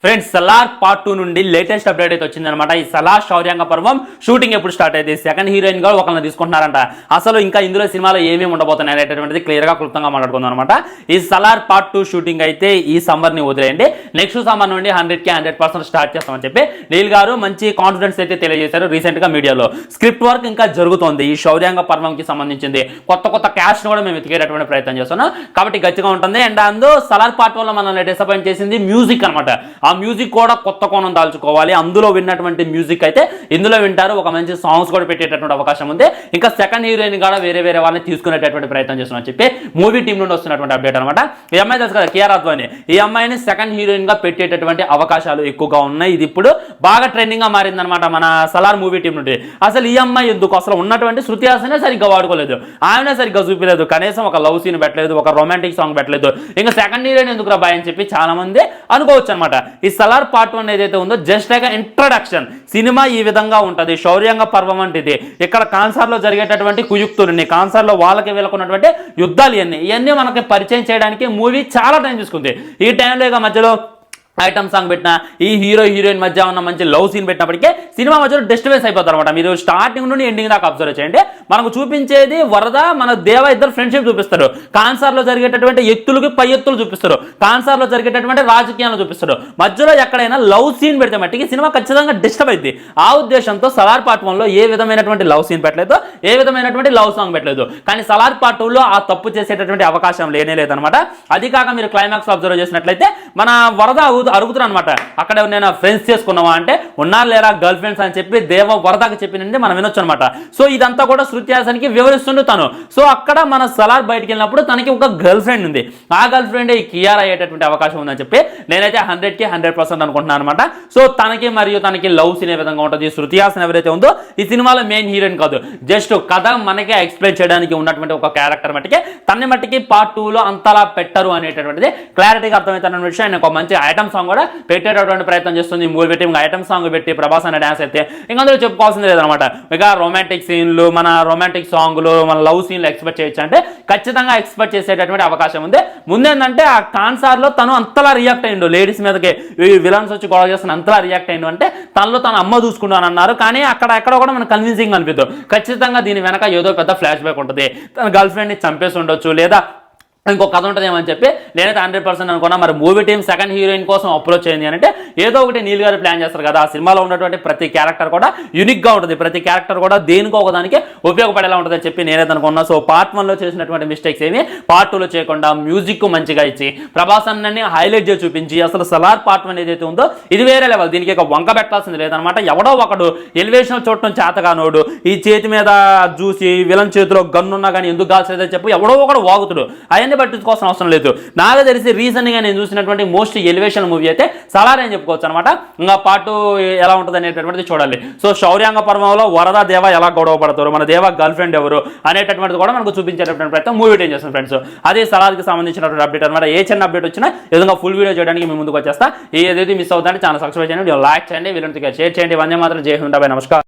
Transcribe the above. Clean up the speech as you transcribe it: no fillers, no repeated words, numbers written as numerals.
Friends Salaar part 2 నుండి latest update అయితే వచ్చిందనమాట. ఈ సలార్ శౌర్యాంగ పర్వం షూటింగ్ ఎప్పుడు స్టార్ట్ అయితే సెకండ్ హీరోయిన్ గా ఒకరిని తీసుకుంటున్నారంట. అసలు ఇంకా ఇందులో సినిమాలో ఏమేమి ఉండబోతున్నాయి అనేటటువంటిది క్లియర్ గా క్లుప్తంగా మాట్లాడుకుందాం అనమాట. ఈ సలార్ పార్ట్ 2 షూటింగ్ అయితే ఈ సమ్మర్ ని వదిలేయండి, నెక్స్ట్ సమ్మర్ నుండి 100% స్టార్ట్ చేస్తామని చెప్పి నీల్ గారు మంచి కాన్ఫిడెన్స్ అయితే తెలియజేశారు రీసెంట్ గా మీడియాలో. స్క్రిప్ట్ వర్క్ ఇంకా జరుగుతోంది ఈ శౌర్యాంగ పర్వంకి సంబంధించింది. కొత్త క్యాస్ట్ కూడా మేము వెతికేటటువంటి ప్రయత్నం చేస్తున్నాం కాబట్టి గట్టిగా ఉంటుంది. అండ్ అందులో సలార్ పార్ట్ వల్ల మనల్ని డిసప్పాయింట్ చేసింది మ్యూజిక్ అనమాట. ఆ మ్యూజిక్ కూడా కొత్త కోణం దాల్చుకోవాలి. అందులో విన్నటువంటి మ్యూజిక్ అయితే ఇందులో వింటారు. ఒక మంచి సాంగ్స్ కూడా పెట్టేటటువంటి అవకాశం ఉంది. ఇంకా సెకండ్ హీరోయిన్ కూడా వేరే వాళ్ళని తీసుకునేటటువంటి ప్రయత్నం చేస్తున్నాం చెప్పి మూవీ టీం నుండి వస్తున్నటువంటి అప్డేట్ అనమాట. ఈ అమ్మాయి తెలుసు కదా, కియారా అద్వానీ. ఈ అమ్మాయిని సెకండ్ హీరోయిన్ గా పెట్టేటటువంటి అవకాశాలు ఎక్కువగా ఉన్నాయి. ఇది ఇప్పుడు బాగా ట్రెండింగ్ గా మారిందనమాట మన సలార్ మూవీ టీం నుండి. అసలు ఈ అమ్మాయి ఎందుకు అసలు ఉన్నటువంటి శృతి హాసనే సరిగ్గా వాడుకోలేదు, ఆమెనే సరిగ్గా చూపించలేదు, కనీసం ఒక లవ్ సీన్ పెట్టలేదు, ఒక రొమాంటిక్ సాంగ్ పెట్టలేదు. ఇంకా సెకండ్ హీరోయిన్ ఎందుకు రాబాయ్ అని చెప్పి చాలా మంది అనుకోవచ్చు అనమాట. ఈ సలార్ పార్ట్ 1 ఏదైతే ఉందో జస్ట్ లైక్ ఇంట్రడక్షన్. సినిమా ఈ విధంగా ఉంటుంది. శౌర్యాంగ పర్వం అంటే ఇది. ఇక్కడ కాన్సార్ లో జరిగేటటువంటి కుయుక్తులని, కాన్సార్ లో వాళ్ళకి వీళ్ళకున్నటువంటి యుద్ధాలు ఇవన్నీ మనకి పరిచయం చేయడానికి మూవీ చాలా టైం తీసుకుంది. ఈ టైంలో ఇక మధ్యలో ఐటమ్ సాంగ్ పెట్టినా, ఈ హీరోయిన్ మధ్య ఉన్న మంచి లవ్ సీన్ పెట్టినప్పటికే సినిమా మధ్యలో డిస్టర్బెన్స్ అయిపోతారు అనమాట. మీరు స్టార్టింగ్ నుండి ఎండింగ్ దాకా అబ్జర్వ్ చేయండి. మనకు చూపించేది వరద, మన దేవ ఇద్దరు ఫ్రెండ్షిప్ చూపిస్తారు. కాన్సార్ లో జరిగేటటువంటి ఎత్తులకి పై ఎత్తులు చూపిస్తారు. కాన్సార్ లో జరిగేటటువంటి రాజకీయాలను చూపిస్తారు. మధ్యలో ఎక్కడైనా లవ్ సీన్ పెడితే మట్టికి సినిమా ఖచ్చితంగా డిస్టర్బ్ అయింది. ఆ ఉద్దేశంతో సలార్ పార్ట్ 1 లో ఏ విధమైనటువంటి లవ్ సీన్ పెట్టలేదు, ఏ విధమైనటువంటి లవ్ సాంగ్ పెట్టలేదు. కానీ సలార్ పార్ట్ 2 లో ఆ తప్పు చేసేటటువంటి అవకాశం లేనే లేదనమాట. అది కాక మీరు క్లైమాక్స్ అబ్జర్వ్ చేసినట్లయితే మన వరద అరుగుతున్నా అనమాట. అక్కడ నేను ఫ్రెండ్స్ చేసుకున్నావా అంటే ఉన్నారు లేరా గర్ల్ ఫ్రెండ్స్ అని చెప్పి దేవ వరదకి చెప్పినండి మనం వినొచ్చు అనమాట. సో ఇదంతా కూడా శృతి హాసన్కి వివరిస్తుండే తను. సో అక్కడ మన సలార్ బయటికి వెళ్ళినప్పుడు తనకి ఒక గర్ల్ ఫ్రెండ్ ఉంది. ఆ గర్ల్ ఫ్రెండ్ ఈ కియారా అయ్యేటటువంటి అవకాశం ఉందని చెప్పి నేనైతే 100% అనుకుంటున్నాను అనమాట. సో తనకి లవ్ సీన్ ఏ విధంగా ఉంటుంది. శృతి హాసన్ ఎవరైతే ఉందో ఈ సినిమాలో మెయిన్ హీరోయిన్ కాదు, జస్ట్ కథ మనకే ఎక్స్ప్లెయిన్ చేయడానికి ఉన్నటువంటి ఒక క్యారెక్టర్ మట్టికి తన్ని మట్టికి పార్ట్ 2 లో అంతలా పెట్టరు అనేటటువంటిది క్లారిటీగా అర్థమవుతున్న విషయం. ఆయన ఒక మంచి ఐటమ్ సాంగ్ కూడా పెట్టేటటువంటి ప్రయత్నం చేస్తుంది మూవీ పెట్టి. ఐటమ్ సాంగ్ పెట్టి ప్రభాస్ అనే డాన్స్ అయితే ఇంకా అందులో చెప్పుకోవాల్సింది లేదనమాట. ఇక రొమాంటిక్ సీన్లు, మన రొమాంటిక్ సాంగ్లు, మన లవ్ సీన్లు ఎక్స్పెక్ట్ చేయొచ్చు అంటే ఖచ్చితంగా ఎక్స్పెక్ట్ చేసేటటువంటి అవకాశం ఉంది. ముందేంటంటే ఆ కాన్సార్ లో తను అంతలా రియాక్ట్ అయ్యిండు, లేడీస్ మీదకి విలన్స్ వచ్చి గొడవ చేస్తున్న అంతలా రియాక్ట్ అయ్యిండు అంటే తనలో తన అమ్మ చూసుకుంటాను అన్నారు. కానీ అక్కడ ఎక్కడ కూడా మనకు కన్విన్సింగ్ అనిపిద్దు. ఖచ్చితంగా దీని వెనక ఏదో పెద్ద ఫ్లాష్ బ్యాక్ ఉంటుంది. తన గర్ల్ ఫ్రెండ్ ని చంపేసి ఉండొచ్చు, లేదా ఇంకో కథ ఉంటుందేమని చెప్పి నేనైతే 100% అనుకున్నా. మరి మూవీ టీం సెకండ్ హీరోయిన్ కోసం అప్రోచ్ అయింది అంటే ఏదో ఒకటి నీల్ గారు ప్లాన్ చేస్తారు కదా. ఆ సినిమాలో ఉన్నటువంటి ప్రతి క్యారెక్టర్ కూడా యూనిక్ గా ఉంటుంది. ప్రతి క్యారెక్టర్ కూడా దేనికో ఒకదానికి ఉపయోగపడేలా ఉంటుంది అని చెప్పి నేనైతే అనుకున్నా. సో పార్ట్ 1 లో చేసినటువంటి మిస్టేక్స్ ఏమి పార్ట్ 2 లో చేయకుండా మ్యూజిక్ మంచిగా ఇచ్చి ప్రభాస్ అన్నని హైలైట్ చేసి చూపించి అసలు సలార్ పార్ట్ 1 ఏదైతే ఉందో ఇది వేరే లెవెల్. దీనికి ఒక వంక పెట్టాల్సింది లేదనమాట. ఎవడో ఒకడు ఎలివేషన్ చూడటం చేతగానోడు ఈ చేతి మీద చూసి విలన్ చేతిలో గన్నున్నా కానీ ఎందుకు కాల్చలేదని చెప్పి ఎవడో ఒకడు వాగుతుడు. అవన్నీ పట్టించుకోవాల్సిన అవసరం లేదు. నాకు తెలిసి రీసెంట్ గా నేను చూసినటువంటి మోస్ట్ ఎలివేషన్ మూవీ అయితే సలార్ అని చెప్పుకోవచ్చు అనమాట. ఇంకా పార్ట్ 2 ఎలా ఉంటుంది అనేటటువంటిది చూడాలి. సో శౌర్యాంగ పర్వంలో వరద దేవ ఎలా గొడవ పడతారు, మన దేవ గర్ల్ ఫ్రెండ్ ఎవరు అనేటటువంటిది కూడా మనకు చూపించేటటువంటి ప్రయత్నం మూవీ ఏం చేస్తుంది ఫ్రెండ్స్. అదే సలార్కి సంబంధించినటువంటి అప్డేట్ అనమాట. ఏ చిన్న అప్డేట్ వచ్చినా ఏదైనా ఫుల్ వీడియో చేయడానికి మేము ముందుకు వచ్చేస్తా. ఏదైతే మిస్ అవుతుందంటే చాలా సబ్స్క్రైబ్ చేయండి, లైక్ చేయండి, వీళ్ళకి షేర్ చేయండి. వందే మాత్రం జై హింద్, నమస్కారం.